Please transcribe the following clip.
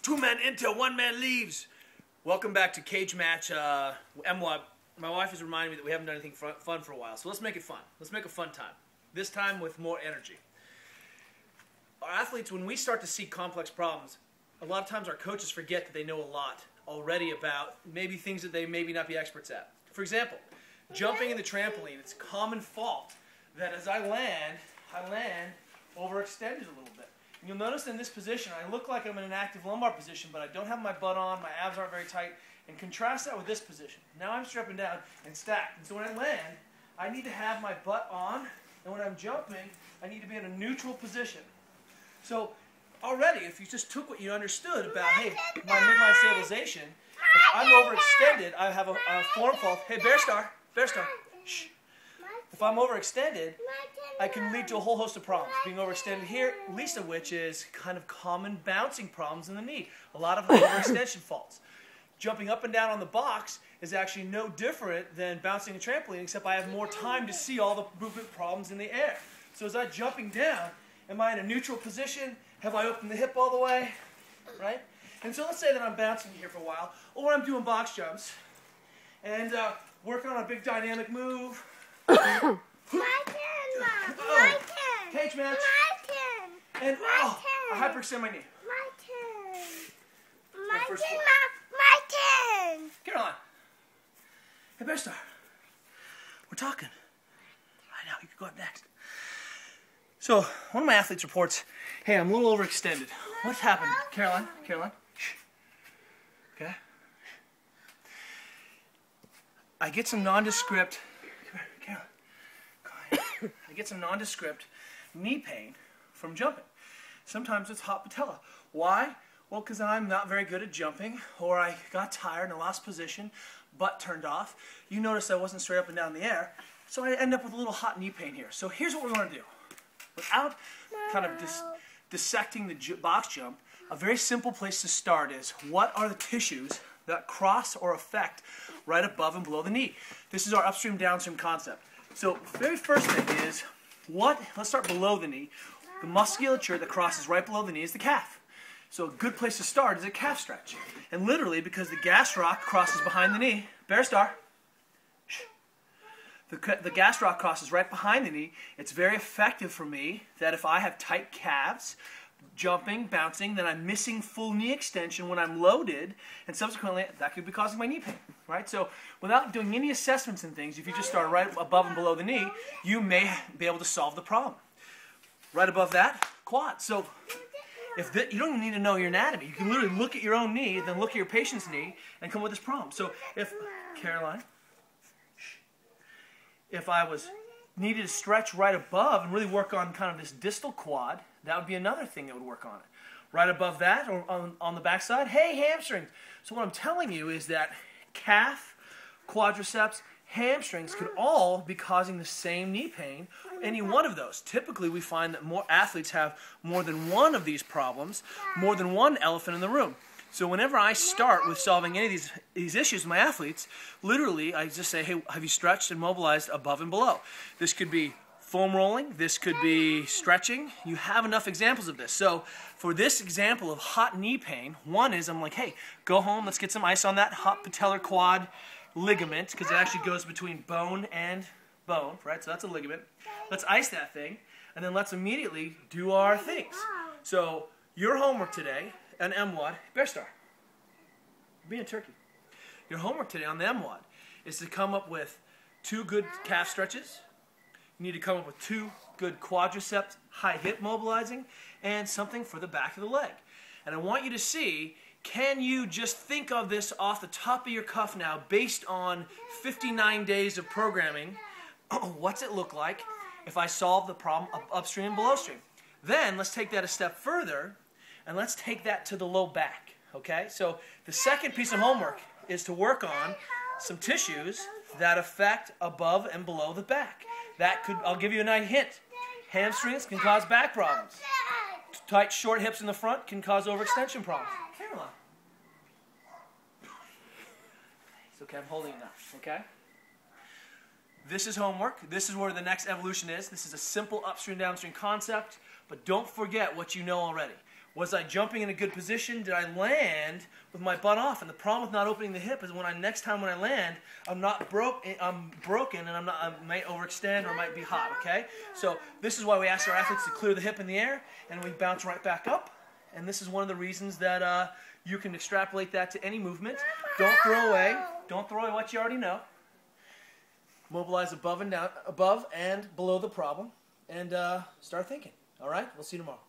Two men enter, one man leaves. Welcome back to Cage Match MobilityWOD. My wife is reminding me that we haven't done anything fun for a while, so let's make it fun. Let's make a fun time. This time with more energy. Our athletes, when we start to see complex problems, a lot of times our coaches forget that they know a lot already about maybe things that they maybe not be experts at. For example, jumping in the trampoline, it's a common fault that as I land overextended a little bit. And you'll notice in this position, I look like I'm in an active lumbar position, but I don't have my butt on, my abs aren't very tight, and contrast that with this position. Now I'm strapping down and stacked. And so when I land, I need to have my butt on, and when I'm jumping, I need to be in a neutral position. So already, if you just took what you understood about, hey, my midline stabilization, if I'm overextended, I have a form fault. Hey, Bear Star, shh. If I'm overextended, I can lead to a whole host of problems. Being overextended here, least of which is kind of common bouncing problems in the knee. A lot of overextension faults. Jumping up and down on the box is actually no different than bouncing a trampoline, except I have more time to see all the movement problems in the air. So as I'm jumping down, am I in a neutral position? Have I opened the hip all the way? Right? And so let's say that I'm bouncing here for a while, or I'm doing box jumps, and working on a big dynamic move. My turn, Mom. My turn. Cage match. My turn. And turn. I hyperextend my knee. My turn. My first turn, one. Mom. My turn. Caroline. Hey, Bear Star. We're talking. I know, you can go up next. So, one of my athletes reports, hey, I'm a little overextended. What's happened? Caroline? Shh. Okay? I get some nondescript, Caroline. I get some nondescript knee pain from jumping. Sometimes it's hot patella. Why? Well, because I'm not very good at jumping, or I got tired and I lost position, butt turned off. You notice I wasn't straight up and down in the air, so I end up with a little hot knee pain here. So here's what we're going to do. Without kind of dissecting the box jump, a very simple place to start is what are the tissues that cross or affect right above and below the knee. This is our upstream downstream concept. So very first thing is let's start below the knee. The musculature that crosses right below the knee is the calf. So a good place to start is a calf stretch. And literally, because the gastroc crosses behind the knee, Bear Star, the gastroc crosses right behind the knee. It's very effective for me that if I have tight calves, jumping, bouncing, then I'm missing full knee extension when I'm loaded, and subsequently that could be causing my knee pain, right? So without doing any assessments and things, if you just start right above and below the knee, you may be able to solve the problem. Right above that, quad. So you don't even need to know your anatomy. You can literally look at your own knee, then look at your patient's knee, and come up with this problem. So if, Caroline, if I needed to stretch right above and really work on kind of this distal quad, that would be another thing that would work on it. Right above that, or on the back side, hey, hamstrings. So what I'm telling you is that calf, quadriceps, hamstrings could all be causing the same knee pain, any one of those. Typically, we find that more athletes have more than one of these problems, more than one elephant in the room. So whenever I start with solving any of these issues with my athletes, literally I just say, hey, have you stretched and mobilized above and below? This could be foam rolling. This could be stretching. You have enough examples of this. So for this example of hot knee pain, one is I'm like, hey, go home. Let's get some ice on that hot patellar quad ligament, because it actually goes between bone and bone, right? So that's a ligament. Let's ice that thing, and then let's immediately do our things. So your homework today, an MWOD, Bear Star, being a turkey. Your homework today on the MWOD is to come up with 2 good calf stretches. You need to come up with 2 good quadriceps, high hip mobilizing, and something for the back of the leg. And I want you to see, can you just think of this off the top of your cuff now based on 59 days of programming? What's it look like if I solve the problem of upstream and below stream? Then let's take that a step further, and let's take that to the low back, okay? So the second piece of homework is to work on some tissues that affect above and below the back. That could, I'll give you a nice hint. Hamstrings can cause back problems. Tight, short hips in the front can cause overextension problems. Caroline. It's okay, I'm holding it now, okay? This is homework. This is where the next evolution is. This is a simple upstream downstream concept, but don't forget what you know already. Was I jumping in a good position? Did I land with my butt off? And the problem with not opening the hip is next time when I land, I'm broken, and I might overextend or might be hot, okay? So this is why we ask our athletes to clear the hip in the air, and we bounce right back up. And this is one of the reasons that you can extrapolate that to any movement. Don't throw away what you already know. Mobilize above and below the problem, and start thinking. All right? We'll see you tomorrow.